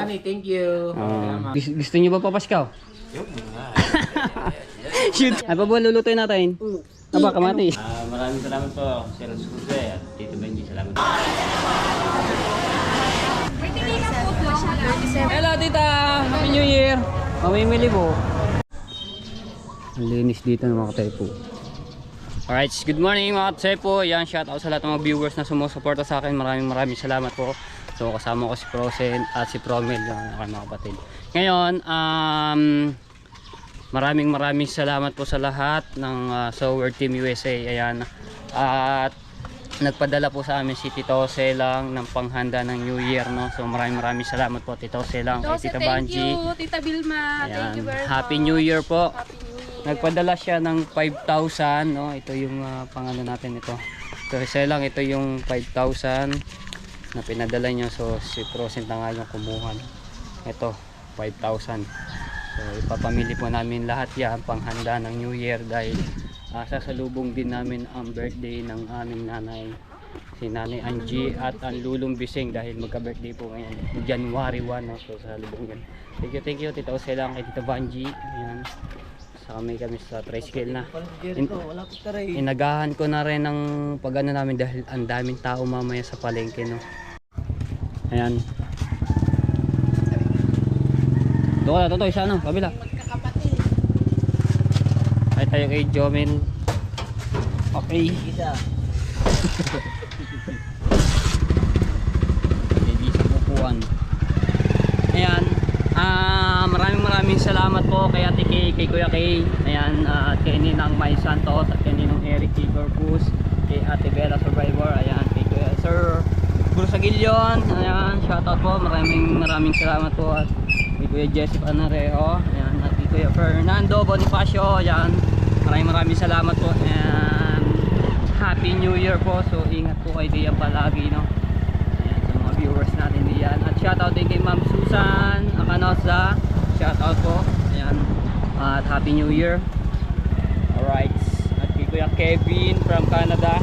Bunny, thank you. Gusto niyo ba papaskaw? Shoot. Ay pa ba lulutuin natin? Aba, kamati. Maraming salamat po, Sir Jose at Tito Benji. Salamat. Hello, tita! Happy New Year! Mamimili po. Ang linis dito ng mga katepo. Alright, good morning mga katepo. Yan, shout out sa lahat ng mga viewers na sumusuporta sa akin. Maraming salamat po. So, kasama ko si Prosen at si Promel, yung aking mga kapatid. Ngayon, maraming salamat po sa lahat ng Sower Team USA. Ayan. At nagpadala po sa amin si Tito Selang ng panghanda ng New Year, no? So maraming salamat po Tito Selang, kay Tita Banji. Thank you, Tita Vilma. Ayan. Thank you very much. Happy New Year po. Happy New Year. Nagpadala siya ng 5,000, no? Ito yung pangano natin ito. Tito Selang, ito yung 5,000 na pinadala niya. So si Prosen na nga yung kumuha. Ito, 5,000. So ipapamili po namin lahat yan panghanda ng New Year dahil sasalubong din namin ang birthday ng aming nanay, si Nanay Angie at ang Lulong Bising dahil magka-birthday po ngayon January 1, no? So sasalubong yan. Thank you Tita Oselang, kay Tita Banji. Ayan. Sa kami sa tricycle na. Inagahan ko na rin ng pag-ano namin dahil ang daming tao mamaya sa palengke, no? Ayan. Doon ka na, Totoy, sa ano? Kabila. Magkakapatid. Ay tayo kay Jomel. Okay. Hindi sa pupuan. Ayan. Maraming salamat po kay Ate Kay, kay Kuya Kay. Ayan, at kay Ninang May Santos at kay Ninong Eric T. Corpus, kay Ate Bella Survivor. Ayan, kay Kuya Sir Bruce Aguilion. Ayan, shoutout po. Maraming salamat po at kay Kuya Jessup Anarejo. Ayan, at kay Kuya Fernando Bonifacio. Ayan, maraming salamat po. And Happy New Year po. So ingat po kayo diyan palagi, no? Ayan, sa mga viewers natin diyan. At shoutout din kay Ma'am Susan Akanosa. Shoutout po. Ayan. At Happy New Year. Alright. At kay Kuya Kevin from Canada.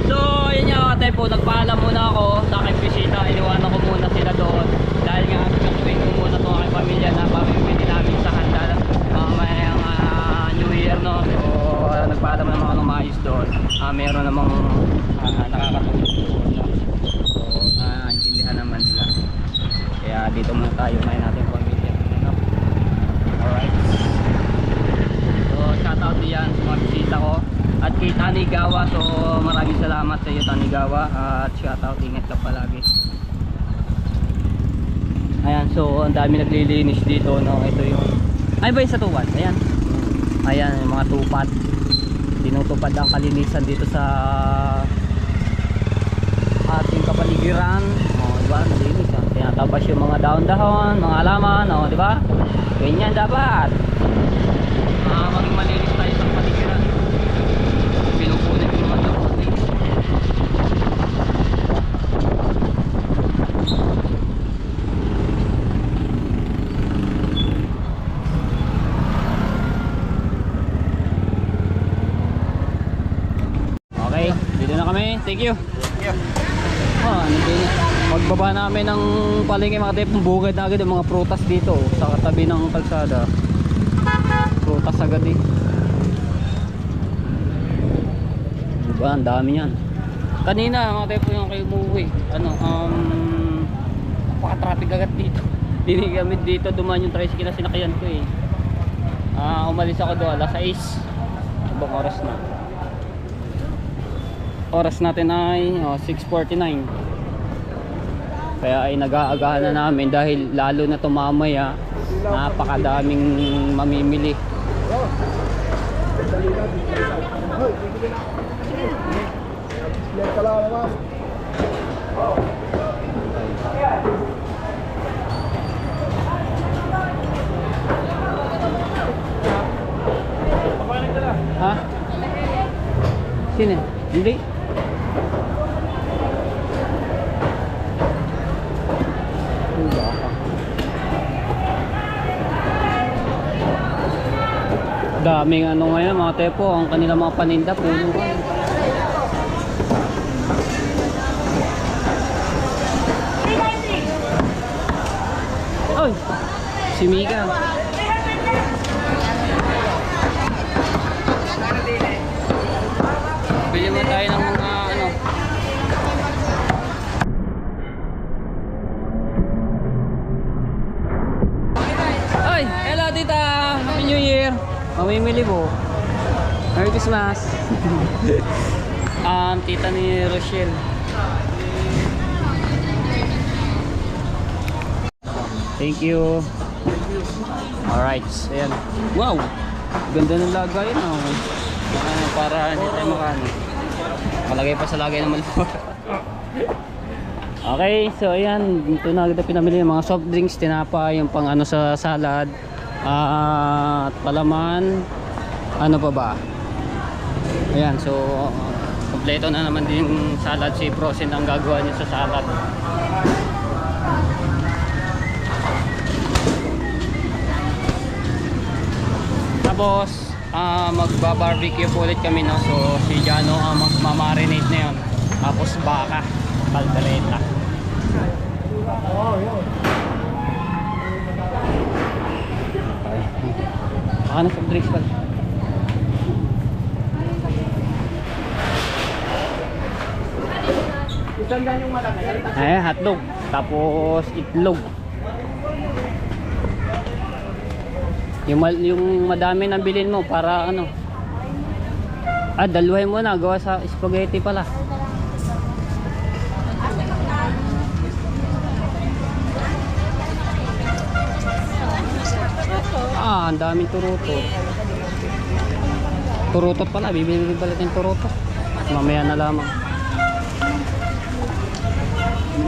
So ayun nga tayo po, nagpaalam muna ako sa aking bisita. Iniwanan ko muna sila doon dahil nga sasabihin ko muna itong aking pamilya na pamimili namin sa handa mamayang New Year, no? So nagpaalam naman ako ng maayos doon. Meron namang nakakatulong doon, no? So intindihan naman nila. Kaya dito muna tayo, unahin natin yung pamilya, no? Alright. So shoutout diyan sa mga bisita ko. At kay Tanigawa, so maraming salamat sa iyo Tanigawa. At shoutout, ingat ka palagi. Ayan, so ang dami naglilinis dito, no? Ito yung, ay ba yung sa tupad? Ayan. Ayan, yung mga tupad. Tinutupad ang kalinisan dito sa ating kapaligiran. O, diba? Nalinis, ha? Tinatabas yung mga dahon-dahon, mga alaman, o, diba? Ganyan dapat. Maging malinis tayo sa kapaligiran. Pinupunin yung mga dahon. Okay, dito na kami. Thank you. Magbaba namin ng palengke mga tepong bugad na agad yung mga prutas dito sa katabi ng kalsada. Prutas agad eh. Diba, ang dami yan. Kanina mga tepo yung kayo umuwi. Napaka-traffic agad dito. Hindi kami dito dumaan yung tricycle na sinakyan ko eh. Umalis ako doon alas 6. Ibang oras na. Oras natin ay 6:49. Kaya ay nag-aagahan na namin dahil lalo na tumamaya napakadaming mamimili. Ha? Sino? Hindi? Daming ano ngayon mga tepo, ang kanilang mga paninda puno. Si Mika. Bili mo tayo ng mga ano. Ay, hello tita. Happy New Year. Mamimili po. Merry Christmas. Tita ni Rochelle. Thank you. Alright, ayan. Wow! Ganda ng lagay na. Para hindi tayo makano. Malagay pa sa lagay ng malipot. Okay, so ayan. Dito na kita pinamili yung mga soft drinks, tinapa, yung pang ano sa salad. At palaman. Ano pa ba? Ayan, so kompleto na naman din yung salad. Si Frozen ang gagawa niya sa salad. Tapos magba-barbecue po ulit kami, no? So si Jano ang magmamarinate na yun. Tapos baka, kaldereta. Baka na sa drinks pala. Hotdog. Tapos itlog. Yung madami nang bilhin mo para ano. Dalawahin mo na gawa sa spaghetti pala. Ang daming turuto. Turutot pala, bibili pala ng turuto. Mamaya na lamang.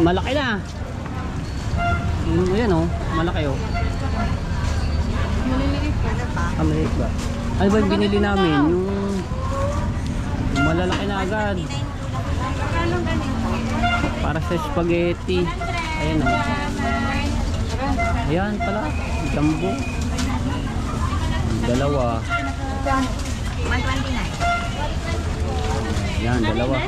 Malaki na. Ayan oh, malaki oh. Maliit ba? Ano ba yung binili namin? Yung malalaki na agad. Para sa spaghetti. Ayan o. Ayan pala. Jumbo. Dalawa. 129. Ayan, dalawa.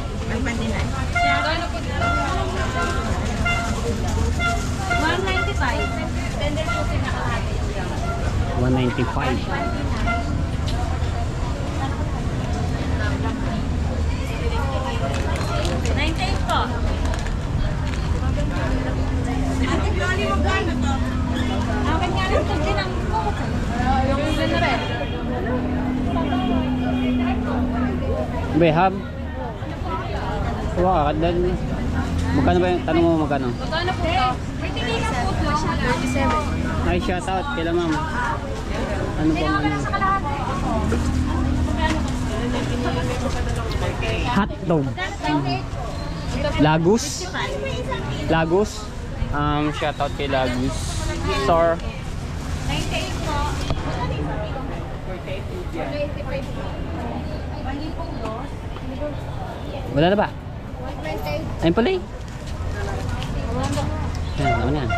195. Behab. Wah, dan magkano ba yung tanong mo magkano? Magkano po ito? 37. Ay, shout out kila ma'am. Ano ba man? Hotdog. Lagos. Lagos. Shout out kay Lagos. Store. 98 po. 45. Wala na ba? 128. Ayun pala eh. Ayan, naman yan.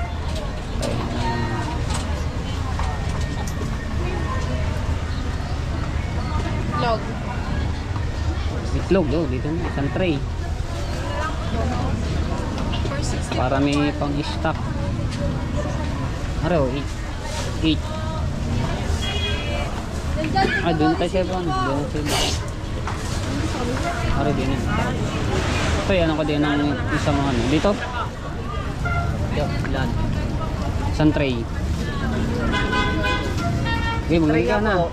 Log. Itlog, oh, dito na. Isang tray. Para may pang-stock. Araw, 8. Doon tayo sa ibang. Doon sa ibang. Araw, din yan. Ito, yan ako din ng isang ano. Dito? Ilan? Isang tray. Okay, magiging ka na.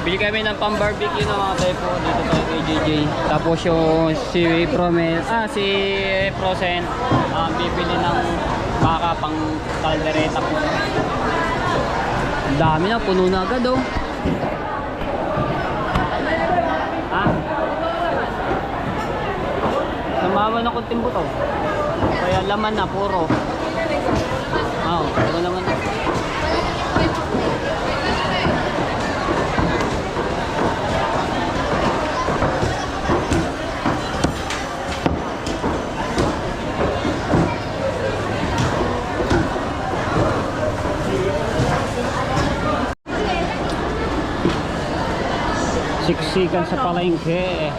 Bili kami ng pang-barbecue ng mga typo dito tayo kay JJ. Tapos yung si Frozen bibili ng baka pang kaldereta po. Dami na, puno na agad oh. Sumama na kunting buto. Kaya laman na, puro. Puro laman na. Siksikan sa palengke.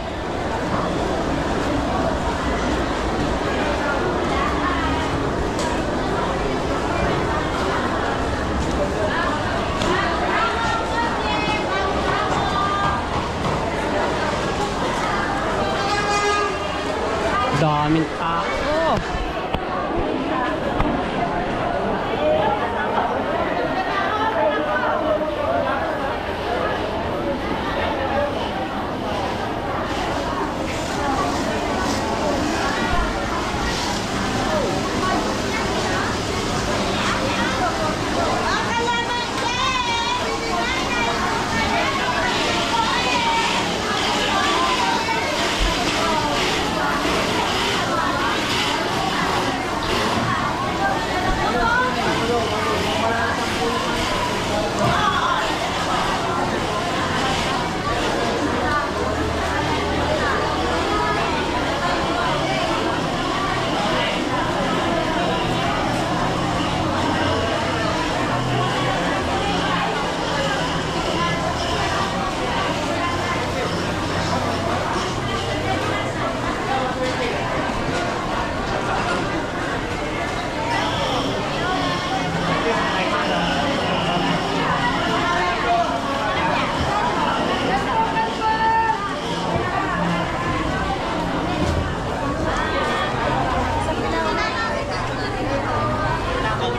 Daming tao.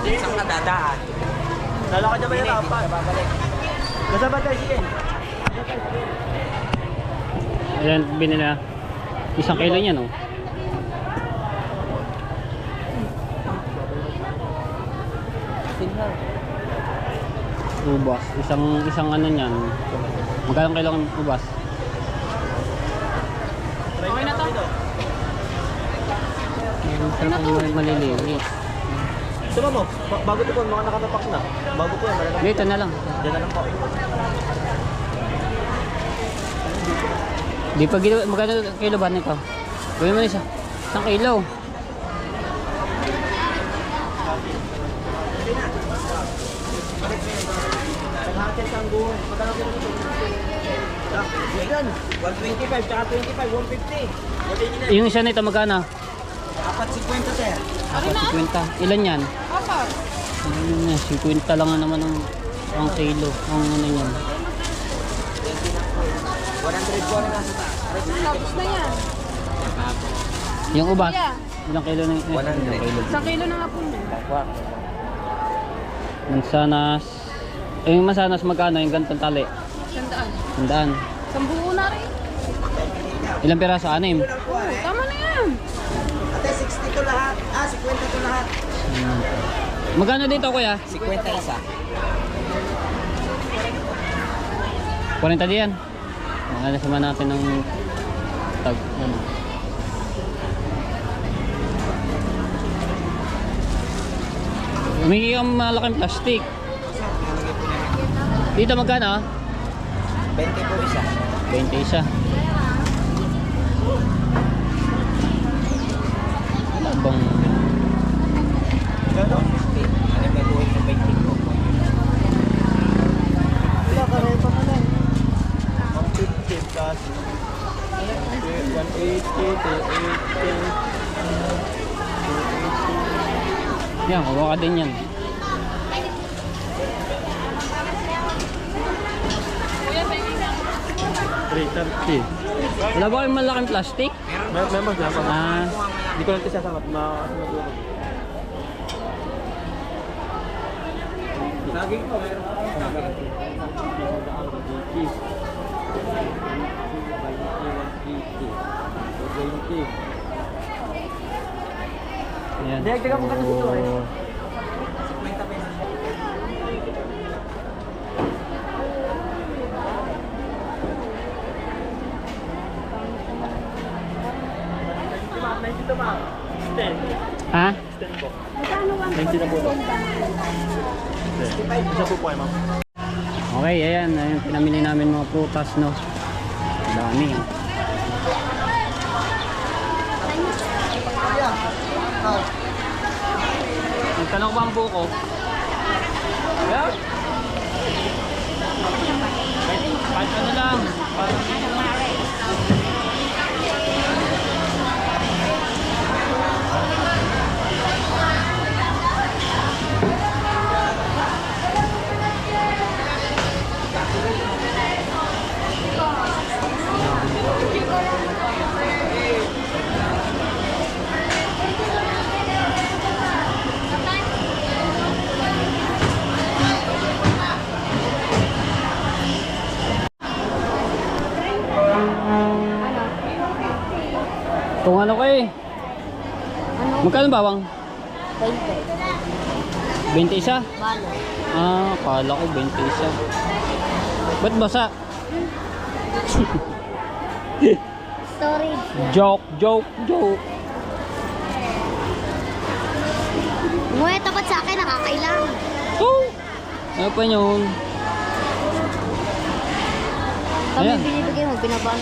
Isang nadadaan. Lalakad naman yung rapat. Nasa ba tayo sige? Ayan, binila. 1 kilo niyan, oh. Ubas. Isang ano niyan. Magkano kilo ang ubas? Okay na to. Ang maliliit. Diba mo? Bago ito po, mga nakatapak na. Bago po yan, malalaki. Dito na lang. Diyan na lang po. Di pa magkano kilo ba nito? Gawin mo na isa. 1 kilo. Naghahatin sa angguhan. Magkano kilo ito? Yan. 125, tsaka 25, 150. Yung isa nito magkano? 450 sir. 50. Ilan yan? Apat. Ayun na, 50 lang naman ang kilo. Ang ano yan. 100 po rin nasa taas. Tapos na yan. Yung ubas? Yeah. Ilang kilo na yun? 100. Ilang kilo? 1 kilo na nga po yun. Mansanas. Eh, yung mansanas magkano? Yung gantong tali? 100. 100. Sambuo na rin. Ilang piraso? 6? Oo, tama na yan. Ate, 60 to lahat. 50 to lahat. Magkano dito, kuya? 50 isa. 40 diyan. Makakasama natin ng tag. Ano. Humingi kang malaking plastic. Dito magkano? 20 po isa. 20 isa. Wala bang... Gano'n? Ano yung gagawin sa 20 po? Wala ka rin pa pala. 150 plus 180, 280. Yan, kuha ka din yan. Wala ba kayong malaking plastic? Meron siya. Ah, Hindi ko lang ito sasangat. Saging po, meron. ayan. Dagdagan mo ka na dito, eh. So, ha? Isa po po, ma'am. Okay, ayan. Ayan, pinamili namin mga prutas, no? Ang dami. Nagtanong ba ang buko? Yeah? Kahit ano lang. Parang Kung ano kayo eh. Magkano bawang? 20. 20 isa? Balo. Ah, kala ko 20 isa. Ba't basa? Storage. Joke. Umuwi tapat sa akin, nakakailang. Oh! Ano pa yun? Kami Ayan. binibigay mo, binabalo.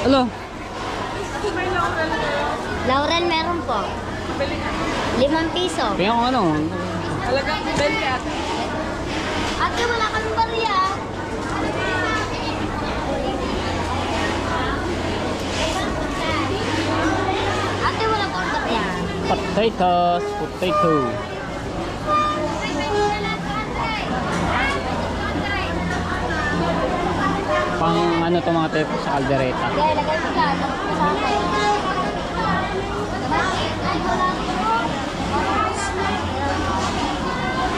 Alo? Laurel meron po. 5 piso. Kaya ko ano? Ate, wala kami barya. Ate, wala kami barya. Potato. Pang ano to mga tepo sa kaldereta. Kaya lagay mo ka. Sa akin.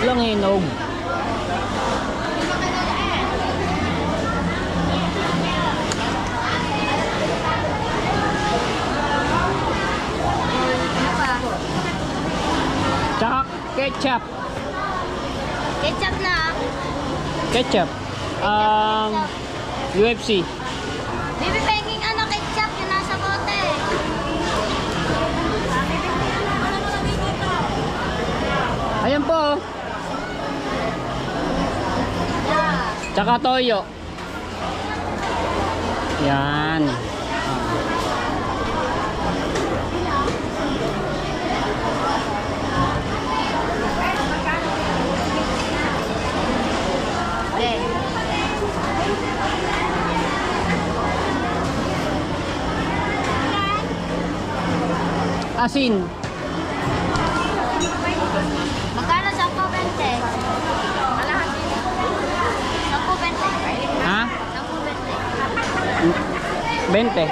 Walang hinog. Tsaka ketchup. Ketchup na. Ketchup. UFC. Baby Penging ano ketchup yung nasa bote. Ayan po. Tsaka toyo. Yan. Okay. Asin. Magkano 10-20? Kalahati. 10-20. Ha? 10-20. 20.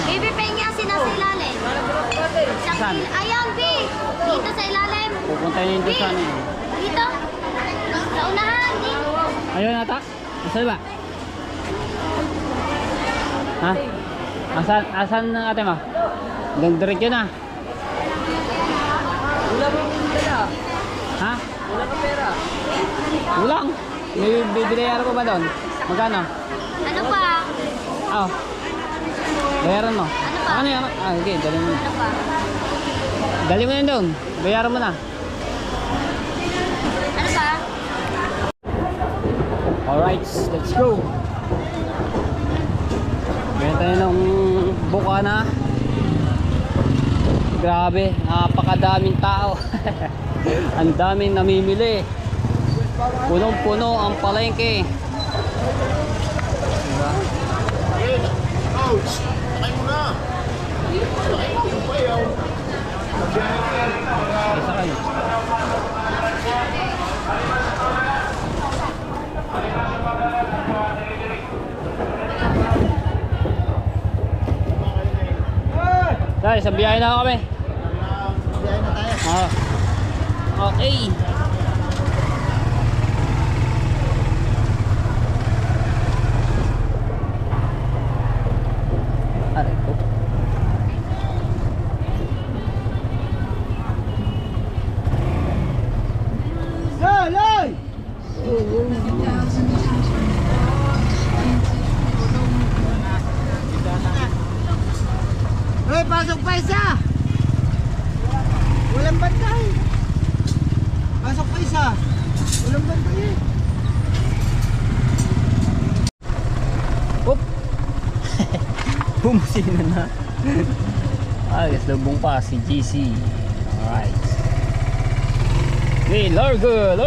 Baby Penging asin na sa ilalim. Saan? Ayan, B. Dito sa ilalim. Pupunta yun doon sa ano yun. Dito. Sa unahan. Dito. Ayun ata? Asan ba? Ha? Asan ng ate mo? Hanggang direct yun ah. Wala mo yung dala. Ha? Wala ka pera. Kulang. May bibinayaran ko ba doon? Magkano? Ano pa? Oh. Bayaran mo. Ano pa? Ano yan? Ah, okay. Dali mo. Ano pa? Dali mo yan doon. Bayaran mo na. Ano pa? Alright, let's go. Meron tayo ng buka na. Grabe, napakadaming tao. Ang daming namimili. Punong-puno ang palengke. Diba? Isa kayo. Guys, sa biyahe na kami. Biyahe na tayo. Ah. Okay. Aray ko. Salay! Hoy, pasok pa isa! Walang bantay! Pasok pa isa! Walang bantay eh! Oop. Bumusina na. Guys, lubong pa si GC. Alright. Hey, Largo!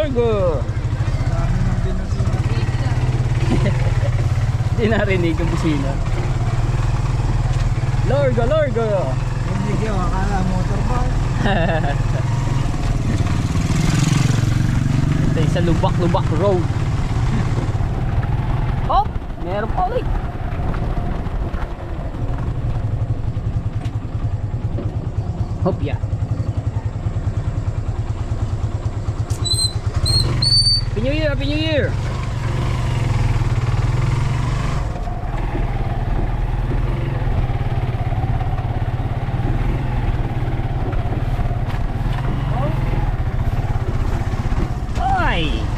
Hindi narinig ang busina. Largo! Hindi kayo, akala motorbike. Ito sa lubak-lubak road. Oh! Meron pa ulit. Hopya. Happy New Year!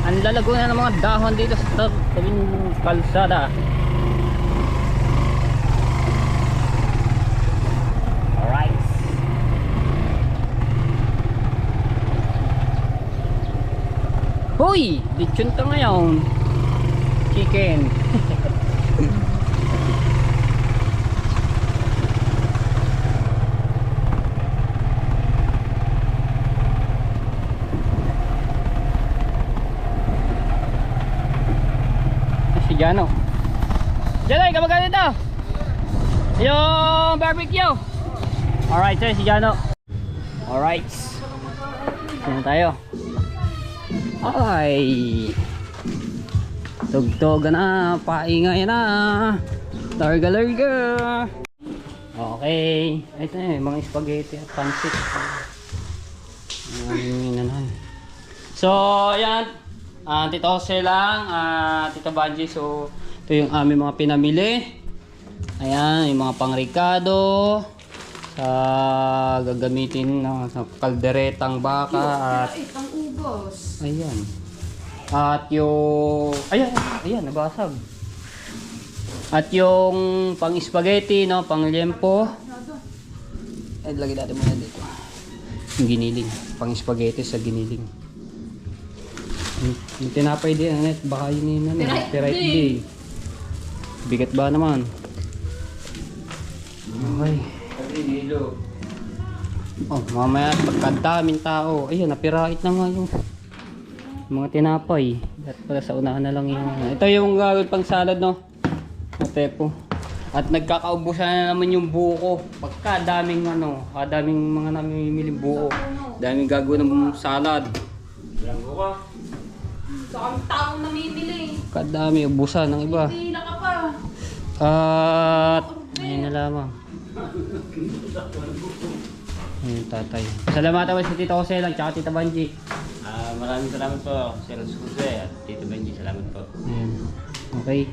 Ang lalago na ng mga dahon dito sa tabing kalsada. Alright. Hoy! Lechon to ngayon. Chicken. Si Jano. Jano, ikaw magkano dito? Yung barbecue. Alright, sir, si Jano. Alright. Sino tayo? Ay. Tugtog na, paingay na. Larga-larga. Okay. Ito na mga spaghetti at pancit. So, ayan. Tito Jose lang, Tito Banji. So, ito yung aming mga pinamili. Ayan, yung mga pang-ricado. Sa gagamitin sa kalderetang baka at Ang ubos. ayan. At yung ayan nabasag. At yung pang spaghetti no, pang liempo. Ay lagay natin muna dito. Yung giniling, pang spaghetti sa giniling. Yung tinapay din, anet, baka yun yun, Pirate day. Bigat ba naman? Okay. Oh, mamaya pagkadaming tao, ayun, napirait na nga yung mga tinapay. At pala sa unahan na lang yung ito yung gagawin pang salad no. Tepo. At nagkakaubusan na naman yung buko. Pagkadaming kadaming mga namimiling buko. Daming gagawin ng salad. Ilang buko? So, ang taong namimili. Kadami ubusan ng iba. Pila ka pa. At ayun na lamang. Ayun tatay. Salamatan mo si Tito Jose lang tsaka Tita Banji. Maraming salamat po, Sir Jose at Tito Benji. Salamat po. Ayun. Okay.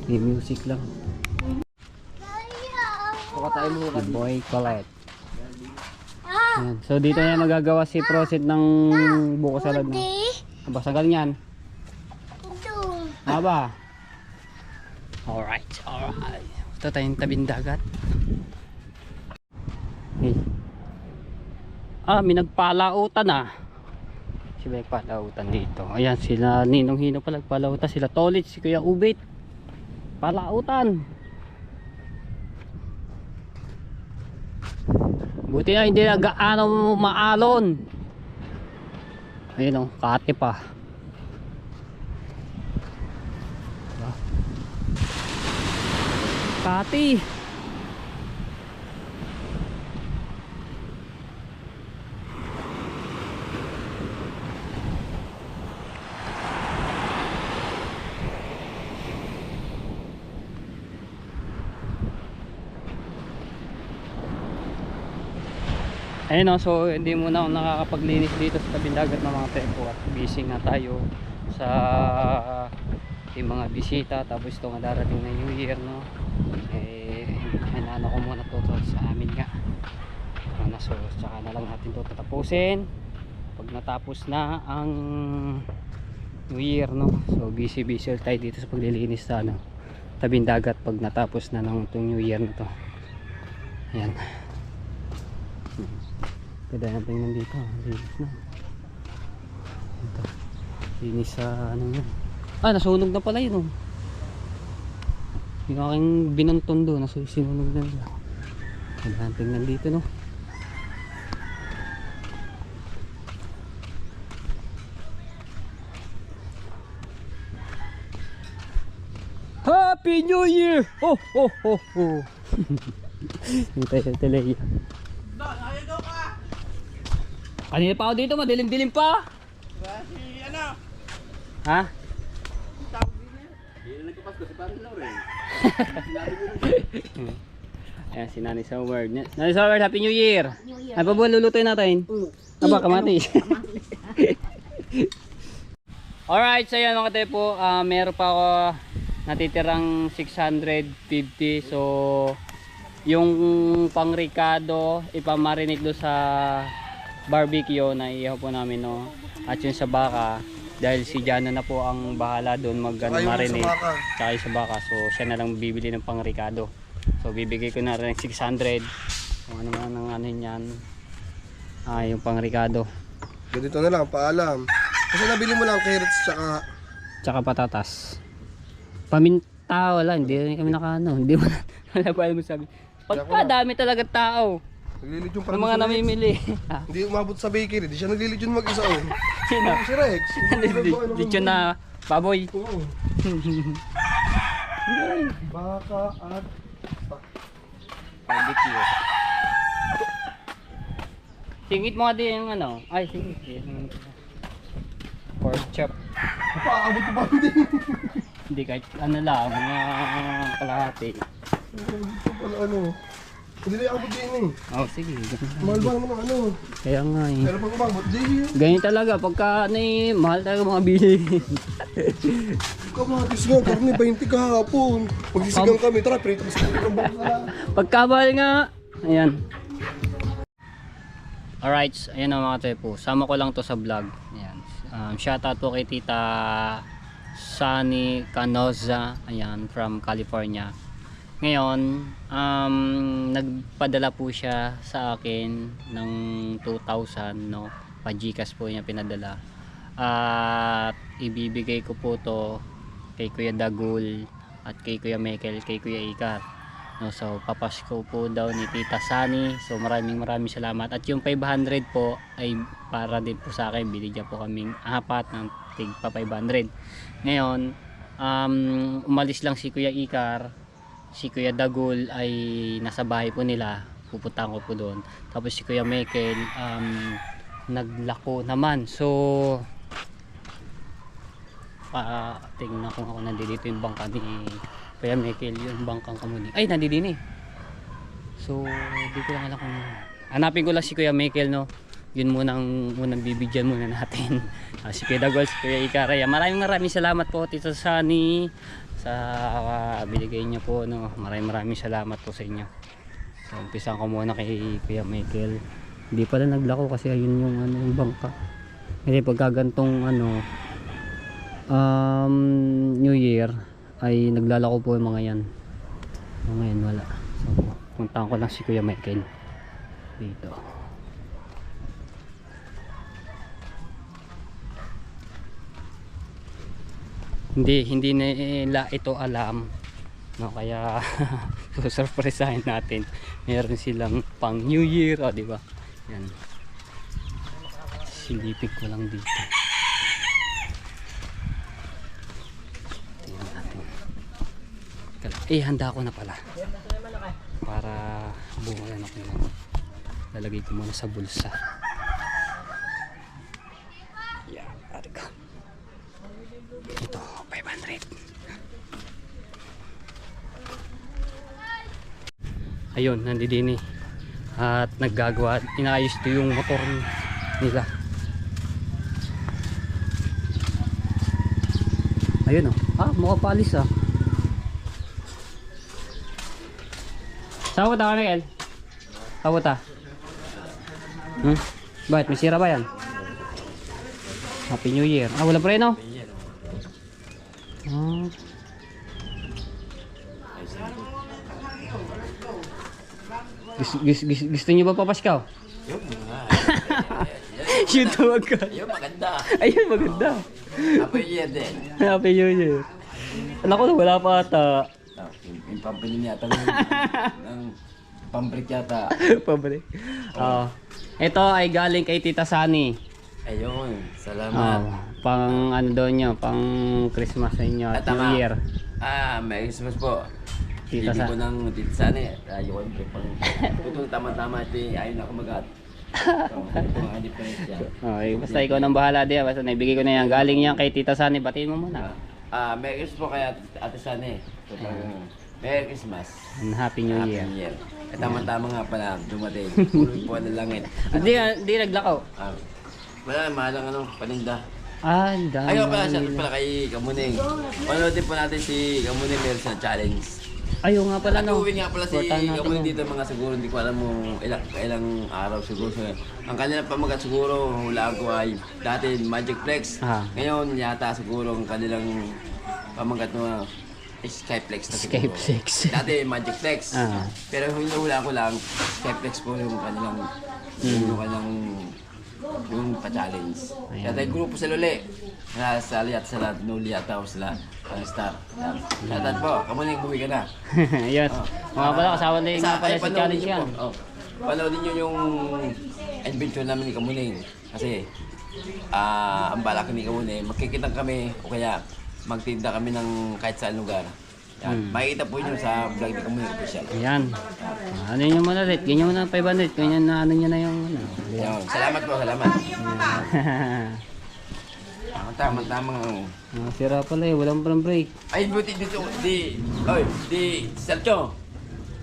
May music lang. Si Boy Colette. Ayan. So dito na magagawa si Prosit ng buko salad mo. Aba, sagal niyan. Aba. Alright, alright. Ito tayong tabing dagat. Hey. May nagpalautan Si may nagpalautan dito. Ayan sila Ninong Hino pala nagpalautan. Sila Tolit, si Kuya Ubit. Palautan. Buti na hindi na gaano maalon. Ayun kate pa. Kati. Ayun so hindi muna ako nakakapaglinis dito sa tabing dagat ng mga tempo at busy nga tayo sa yung mga bisita tapos ito nga darating na New Year no. Hinano ko muna to sa amin nga. So tsaka na lang natin to tatapusin pag natapos na ang New Year no. So busy tayo dito sa paglilinis sa tabing dagat pag natapos na ng itong New Year na to. Ayan. Ganda na tingnan dito. Linis na. Ito. Linis sa yun. Nasunog na pala yun Yung aking binunton doon. Sinunog na nila. Ganda na tingnan dito no. Happy New Year! Oh! Yung tayo sa teleya. Kanina pa ako dito, madilim-dilim pa. Si Ha? Ayan si Nanay Summer. Nanay Summer, Happy New Year! Ano pa ba lulutuin natin? Aba, kamatis. Alright, so yan mga tepo. Meron pa ako natitirang 650. So, yung pang-ricado, ipamarinate do sa barbecue na iihaw po namin no. At yung sa baka Dahil si Jano na po ang bahala doon mag-marinate. Tsaka yung sa baka. So siya na lang bibili ng pang Ricardo. So bibigay ko na rin 600. Kung ano man ang ano yan. Yung pang Ricardo. Ganito na lang, paalam. Kasi nabili mo lang carrots Tsaka patatas. Paminta wala. Hindi kami nakaano. Hindi mo wala pa alam mo sabi. Pagka dami talaga tao. naglilit yung Ng mga namimili. Hindi umabot sa bakery, di siya naglilit yung mag-isa oh. Sino? Si Rex. Lechon na baboy. Oo. Baka at Barbecue. Singit mo nga din yung ano. Ay, singit. Pork chop. paabot ko pa hindi. Hindi kahit ano lang, mga kalahati. Ito pala ano. Hindi na abot din eh. Oh, sige. Mahal ba naman ang ano? Kaya nga eh. Pero pag umabot, Jay. Ganyan talaga, pagka ano eh, mahal talaga mga bilihin. Kamatis nga, karne 20 kahapon. Magsisigang kami, tara, prito mas kami ng bukas na lang. Pagkabal nga. Ayan. Alright, ayan na mga tepo. Sama ko lang to sa vlog. Ayan. Shoutout po kay Tita Sunny Canoza. Ayan, from California. Ngayon, nagpadala po siya sa akin ng 2,000, no? Pa-Gcash po niya pinadala. At ibibigay ko po to kay Kuya Dagul at kay Kuya Michael, kay Kuya Ikar. No, so papasko po daw ni Tita Sunny. So maraming salamat. At yung 500 po ay para din po sa akin. Binigyan po kaming apat ng tig pa 500. Ngayon, umalis lang si Kuya Ikar. Si Kuya Dagul ay nasa bahay po nila. Pupuntahan ko po doon. Tapos si Kuya Michael naglako naman. So tingnan ko ako nandito yung bangka ni Kuya Michael, yung bangkang kamuni. Ay, nandito eh. So, di ko lang alam kung hanapin ko lang si Kuya Michael, no. Yun munang bibigyan muna natin. Si Kuya Dagol, si Kuya Ikaraya. Maraming salamat po Tito Sunny sa binigay niyo po, no. Maraming salamat po sa inyo. So, umpisan ko muna kay Kuya Michael. Hindi pala naglako kasi ayun yung ano, yung bangka. Kasi pagkagantong ano New Year ay naglalako po yung mga yan. So, ngayon wala. So, puntahan ko lang si Kuya Michael dito. Hindi nila ito alam, no, kaya susurpresahin natin. Meron silang pang New Year, di ba? Yan. Silipin ko lang dito. Tingnan natin. Handa ko na pala. Para bungalan ako yun. Lalagay ko muna sa bulsa. Yan, ate ko. Ito, 500. Ayun, nandidini. At naggagawa, inaayos ito yung motor nila. Ayun oh. Mukhang paalis ah. Saan ka, Miguel? Saan ka? Bakit? May sira ba yan? Happy New Year. Wala preno? Gusto niyo ba papaskaw? Shoot wag ka. Ayun, maganda. Ayun, maganda. Happy Year din. Happy New Year. Anak ko, wala pa ata. Yung pampili yata ng pambrik yata. Pabalik. Ito ay galing kay Tita Sunny. Ayun, salamat. Pang ano daw nyo, pang Christmas sa inyo at New Year. Merry Christmas po. Tita Hindi Sa. ko nang Tita Sunny. Ayun, pang tutong tama-tama ito. Ayun ako mag-at. Ito nga difference yan. Okay, basta ikaw nang bahala diyan. Basta naibigay ko na yan. Galing yan kay Tita Sunny. Batiin mo muna. Merry Christmas po kay Ate Sunny. Merry Christmas. And Happy New Year. Happy New Year. Tama-tama nga pala, dumating. Pulot po ng langit. Hindi naglakaw. Wala, mahalang ano, paninda. Ang dami. Ayaw pala, shout pala kay Kamuning. Panoodin po natin si Kamuning meron sa challenge. Ayaw nga pala no. Uwi nga pala si Supportahan natin Kamuning yun. dito mga siguro, hindi ko alam mo ilang araw siguro. Ang kanilang pamagat siguro, hula ko ay dati Magic Flex. Ah. Ngayon yata siguro ang kanilang pamagat na Skyflex na siguro. Skyflex. Dati Magic Flex. Ah. Pero hula ko lang, Skyflex po yung kanilang yung pa-challenge. Kaya tayo grupo sa Luli. Sali at sila, Nuli at ako sila. Ang star. Kaya po, Kamuning, buwi ka na. Yes. Mga pala, kasama na yung pala sa panoodin challenge niyo yan. po. Panoodin nyo yung adventure namin ni Kamuning. Kasi, ang balak ni Kamuning, magkikita kami o kaya magtinda kami ng kahit saan lugar. Yan. Makikita po yun sa vlog ni Kamuning official. Ayan. Ano nyo muna ulit? Ganyan mo na 500. Ganyan na ano nyo na yung ano. Yan. Salamat po, salamat. Tama. Sira pala eh. Walang palang break. Ay, buti dito. Di Sergio.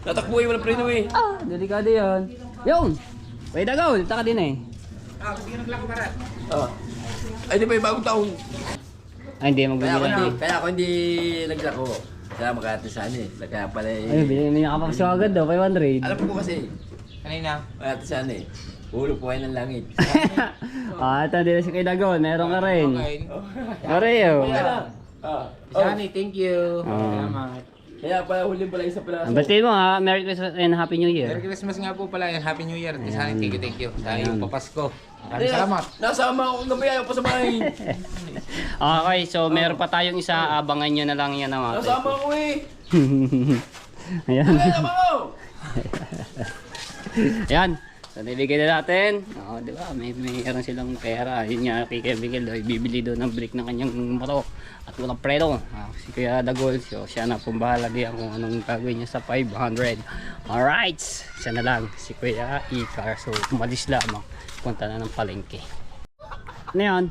Natakbo walang preno eh. Ah, delikado yan. Yun! Pwede daw. Taka din eh. Ay, di ba yung bagong taon? Ay, hindi. Magbibigyan. Kaya ako hindi naglako. Kaya makatisan eh. Kaya pala eh. Ay, may nakapagsiyo agad daw. 500. Alam ko kasi. Kanina? Makatisan eh. Ulo po kayo ng langit. Ito din si Kay Dagon. Meron ka rin. Oreo. Shani, thank you. Salamat. Kaya pala huli pala isa pala. Batiin mo ha. Merry Christmas and Happy New Merry Year. Christmas nga po pala and Happy New Year. Shani, thank you. Sa iyong papasko. Maraming salamat. Nasama ako ng gabi, ayaw pa sa bahay. Okay, so meron pa tayong isa. Abangan nyo na lang yan mga Nasama ako eh. Ayan. Nasama ko. Ayan. So, nibigay na natin. Di ba? Mayroon silang pera. Yun nga, kay Bigel, bibili doon ng break ng kanyang motor. At walang preno. Si Kuya Dagol, so siya na pong bahala diyan kung anong gagawin niya sa 500. Alright! Siya na lang, si Kuya Icar. So, umalis lamang. Punta na ng palengke. Ano yan?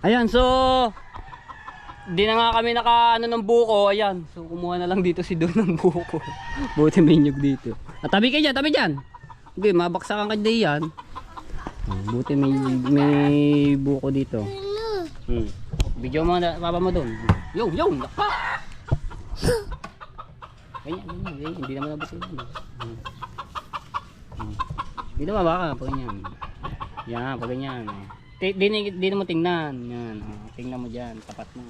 Ayan, so... Di na nga kami ano ng buko. Ayan. So, kumuha na lang dito si Don ng buko. Buti may nyug dito. Tabi kayo dyan, tabi dyan! Okay, mabaksakan ka diyan. Buti may buko dito. Video mo na papa mo doon. Yung, naka. Ganyan. Hindi naman nabot yun. Dito mabaka, pag ganyan. Yan, pag ganyan. Di mo tingnan. Yan, tingnan mo dyan, tapat mo.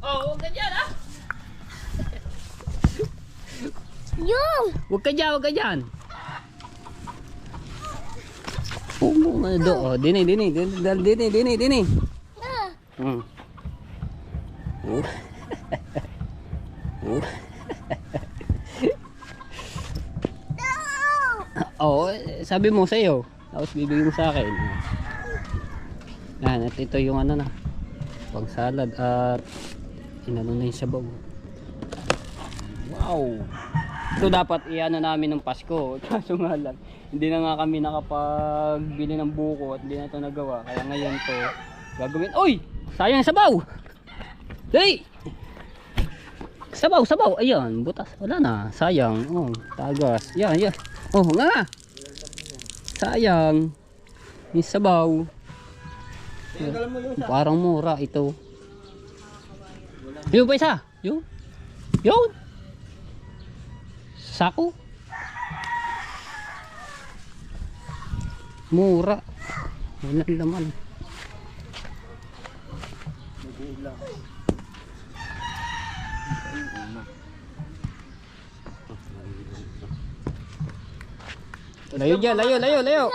Huwag ka dyan ah! Huwag ka dyan. Dini. Sabi mo sa'yo. Tapos bibigyan mo sa akin. Yan, at ito yung ano na. Pang salad at inano na yung sabaw. Wow! So dapat iano namin ng Pasko. Kaso nga lang, hindi na nga kami nakapagbili ng buko at hindi na ito nagawa. Kaya ngayon to gagawin. Uy! Sayang sabaw! Hey! Sabaw! Ayan, butas. Wala na. Sayang. Oh, tagas. Yan. Oh, nga! Sayang. Yung sabaw. Parang mura ito. Yung pa isa. Yun. Sako. Mura. Walang laman. Layo dyan, layo.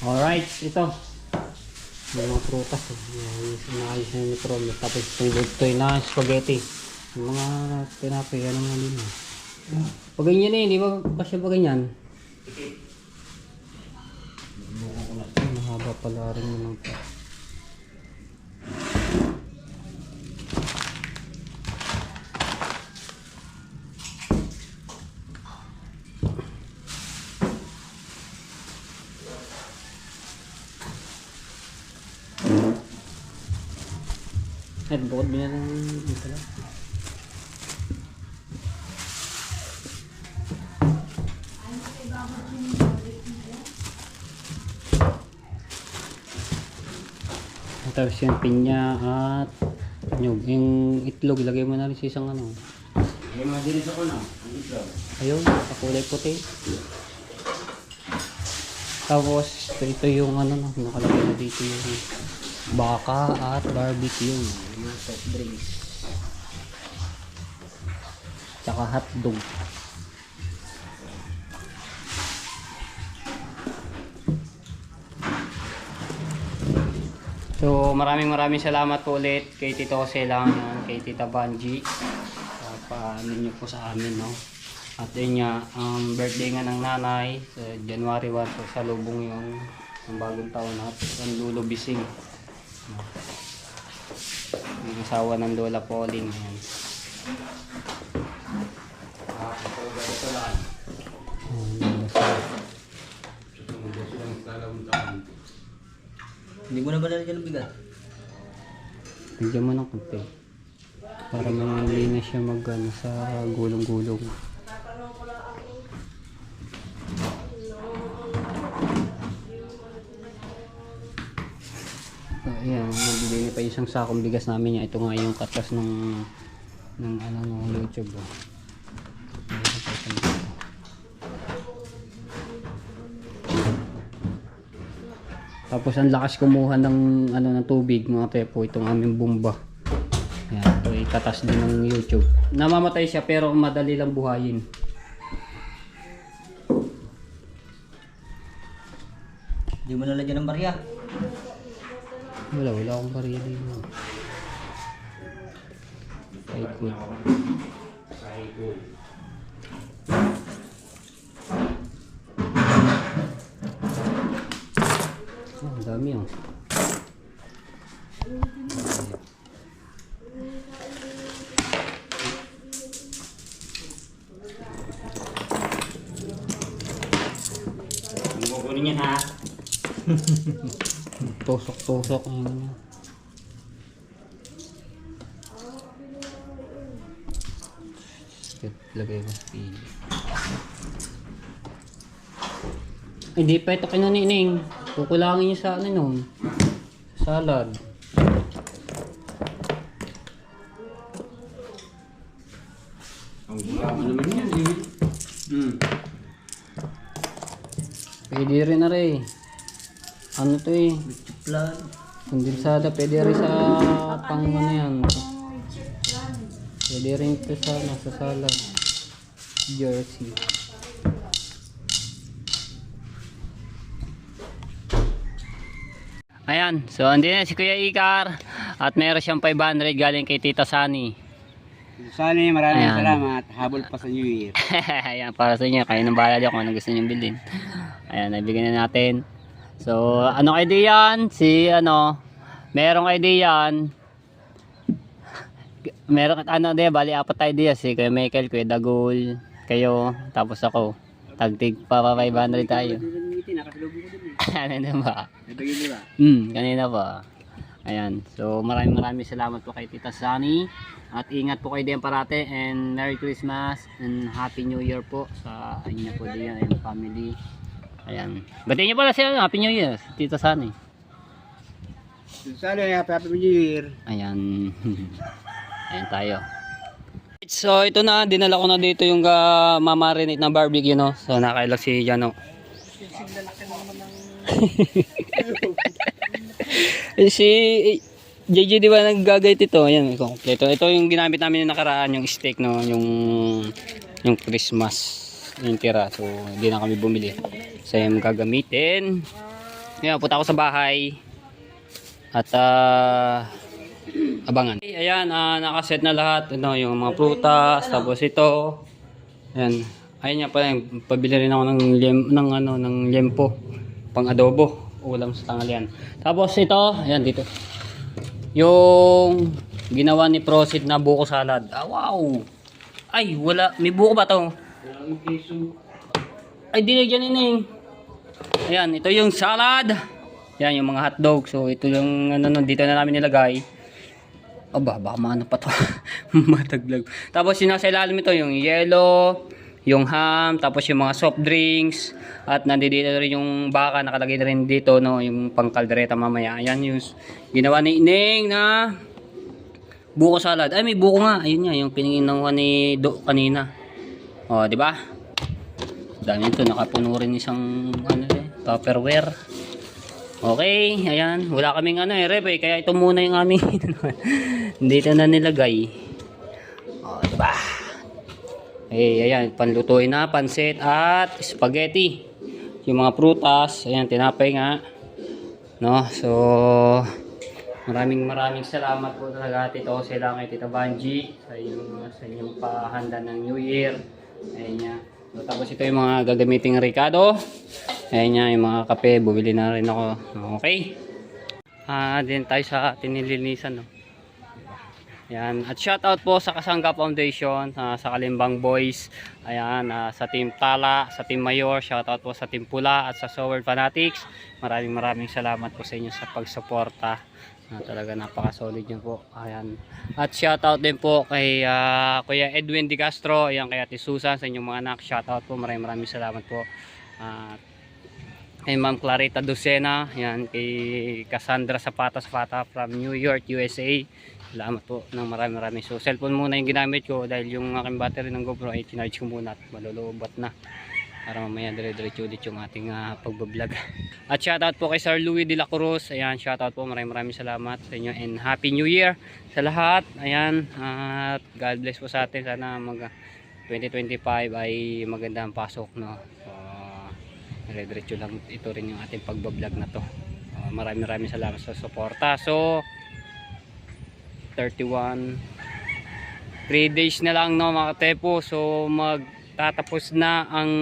Alright, ito. May mga prutas. Naayos na ni Chrome. Tapos itong lutoy na spaghetti. Yung mga tinapay, ano nga din. Pag ganyan eh, di ba kasi pag ganyan? Mahaba pala rin yung mga. Bukod mo na lang ito lang. Tapos yung pinya at nyug. Yung itlog, lagay mo na rin sa isang ano. Yung mga dinis ako na. Ang itlog. Ayun, kakulay puti. Tapos ito yung ano no, nakalagay na dito yung baka at barbecue. Yung soft drinks. Tsaka hotdog. So maraming salamat po ulit kay Tito Selang, kay Tita Banji. Paano nyo po sa amin, no? At yun nga, birthday nga ng nanay sa January 1, so sa lubong yung bagong taon at ang Lolo Bising, no? Yung asawa ng Lola Pauling. Ayan. Hindi mo na ba lalagyan ng bigat? Bigyan mo ng konti para hindi na siya mag ano, sa gulong-gulong. Ayan, nagbili pa isang sakong bigas namin niya. Ito nga yung katas ng ano ng YouTube. Oh. Tapos ang lakas kumuha ng ano ng tubig mga tepo, itong aming bomba. Ayan, ito itatas din ng YouTube. Namamatay siya pero madali lang buhayin. Hindi mo nalagyan ng barya. Wala akong barya dito. Ay good. Oh, ang dami oh. Kukunin yan ha. Tusok-tusok yun. Lagay ko sa pili. Hindi pa ito kinunining. Kukulangin niyo sa ano nun. Sa salad. Ang gulama naman yan eh. Pwede rin na rin. Ano to eh. Plan. Kondensada. Pwede rin sa pang ano yan. Pwede rin ito sa, sa salad. Jersey. Ayan, so andun na si Kuya Ikar at meron siyang 500 galing kay Tita Sani. Sani, maraming Ayan. salamat. Habol pa sa New Year. Ayan, para sa inyo, kayo nang bahala dyan kung ano gusto nyo bilhin. Ayan, nabigyan na natin. So, ano kayo diyan? Si ano, merong kayo diyan. Meron ano diyan, bali apat tayo diyan. Si Kuya Michael, Kuya Dagul, kayo, tapos ako. Tagtig pa 500 tayo. Ano na ba? Kanina pa. Ayan. So maraming salamat po kay Tita Sani. At ingat po kayo din parate. And Merry Christmas and Happy New Year po sa inyo po diyan and family. Ayan. Batiin niyo pala siya Happy New Year, Tita Sani. Sani, Happy New Year. Ayan. Ayan tayo. So ito na, dinala ko na dito yung mamarinate na barbecue, no. So nakailag si Jano. Si JJ di ba naggagayt ito? Ayan, kompleto. Ito yung ginamit namin yung nakaraan, yung steak, no, yung Christmas, yung tira. So hindi na kami bumili. So yung gagamitin. Ngayon, punta ako sa bahay. At abangan. Ayan, nakaset na lahat, ano, yung mga prutas, tapos ito. Ayan. Ayun nga pala, pabili rin ako ng liempo, pang adobo, ulam sa tanghalian. Tapos ito, ayan dito. Yung ginawa ni Prosit na buko salad. Ah, wow. Ay, wala, may buko ba to? Ay, dinigyan ini. Ayan, ito yung salad. Ayan, yung mga hotdog. So, ito yung ano, dito na namin nilagay. Aba, baka maano pa to. Mataglag. Tapos sinasa ilalim ito yung yellow, yung ham, tapos yung mga soft drinks, at nandito rin yung baka, nakalagay na rin dito, no, yung pangkaldereta mamaya. Ayan yung ginawa ni Ineng na buko salad. Ay, may buko nga. Ayun nga, yung pininawa ni Do kanina. O, di ba? Dami ito, nakapuno rin isang Tupperware. Okay, ayan. Wala kaming rep kaya ito muna yung aming dito na nilagay. O, diba? Ayan, panlutuin na, pansit at spaghetti. Yung mga prutas, ayan, tinapay nga. No, so maraming salamat po talaga Tito sila kay Tita Banji sa inyong pahanda ng New Year. Ayan nga. So, tapos ito yung mga gagamiting Ricardo. Ayan nga, yung mga kape, bumili na rin ako. Okay. Din tayo sa tinilinisan, no. Ayan. At shoutout po sa Kasangga Foundation, sa Kalimbang Boys. Ayan, sa Team Tala, sa Team Mayor, shoutout po sa Team Pula at sa Sword Fanatics. Maraming salamat po sa inyo sa pagsuporta. Talaga napaka-solid nyo po. Ayan. At shoutout din po kay Kuya Edwin Di Castro, ayan, kay Ate Susan, sa inyong mga anak. Shoutout po, maraming salamat po. Kay Ma'am Clarita Docena, ayan, kay Cassandra Zapata from New York, USA. Salamat po ng maraming. So cellphone muna yung ginamit ko dahil yung aking battery ng GoPro ay charge ko muna at malulubat na. Para mamaya dire-diretso ulit yung ating pagbablog. At shoutout po kay Sir Louis de la Cruz. Ayan, shoutout po. Maraming salamat sa inyo and Happy New Year sa lahat. Ayan, at God bless po sa atin. Sana mag 2025 ay magandang pasok, no. Dire-diretso lang ito rin yung ating pagbablog na to. Maraming salamat sa suporta. So 3 days na lang, no, mga katepo. So magtatapos na ang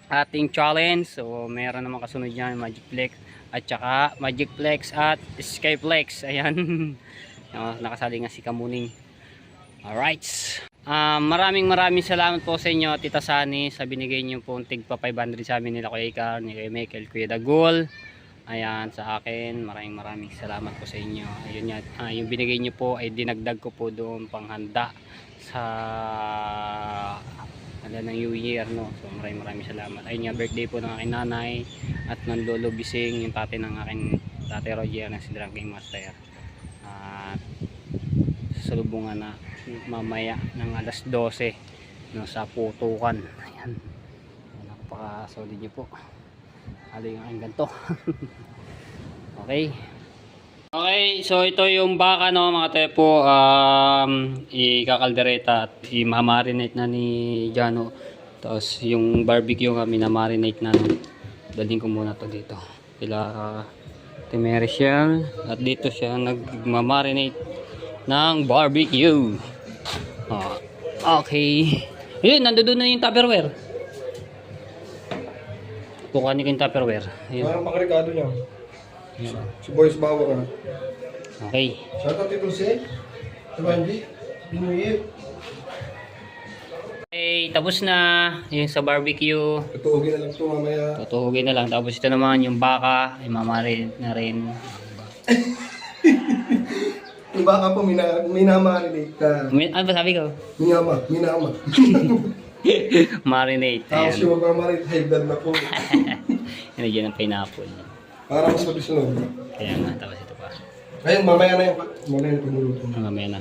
ating challenge. So meron naman kasunod yan, Magicplex at saka Magicplex at Skyplex. Ayan. Nakasali nga si Kamuning. Alright. Maraming salamat po sa inyo, Tita Sani, sa binigay niyo po tigpa 500 sa amin nila Kuya Icar, ni Kuya Michael, Kuya Dagol. Ayan, sa akin, maraming salamat po sa inyo. Ayun nga, yung binigay niyo po ay dinagdag ko po doon panghanda sa ng New Year, no. So maraming salamat. Ayun nga, birthday po ng aking nanay at ng Lolo Bising, yung tate ng aking tate Roger na si Dranking Master. At salubungan na mamaya ng alas 12, no, sa Putukan. Ayan, napaka solid niyo po. Halo yung aking ganito. Okay, so ito yung baka, no, mga tepo. Ikakaldereta at i-marinate na ni Jano. Tapos yung barbecue nga minamarinate na, no. Daling ko muna to dito kila Temericial. At dito siya nagmamarinate ng barbecue. Okay. Ayun, nandoon na yung Tupperware. Kukuhanin ko yung Tupperware. Ayun. Parang pang-Ricardo niya. Si Boys Bawa ka. Okay. Shoutout dito si Banji. New Year. Okay, tapos na yung sa barbecue. Tutuugin na lang ito mamaya. Tutuhugin na lang. Tapos ito naman yung baka, ay mamarinate na rin. Yung baka po, minamarinate ka. Ano ba sabi ko? Minama. Marinate. Tapos yung magmamarinate, high blood na po. Yan ang pineapple. Para mas mabisunod. Kaya nga, tapos ito pa. Ayun, mamaya na yung pinuluto. Mamaya na.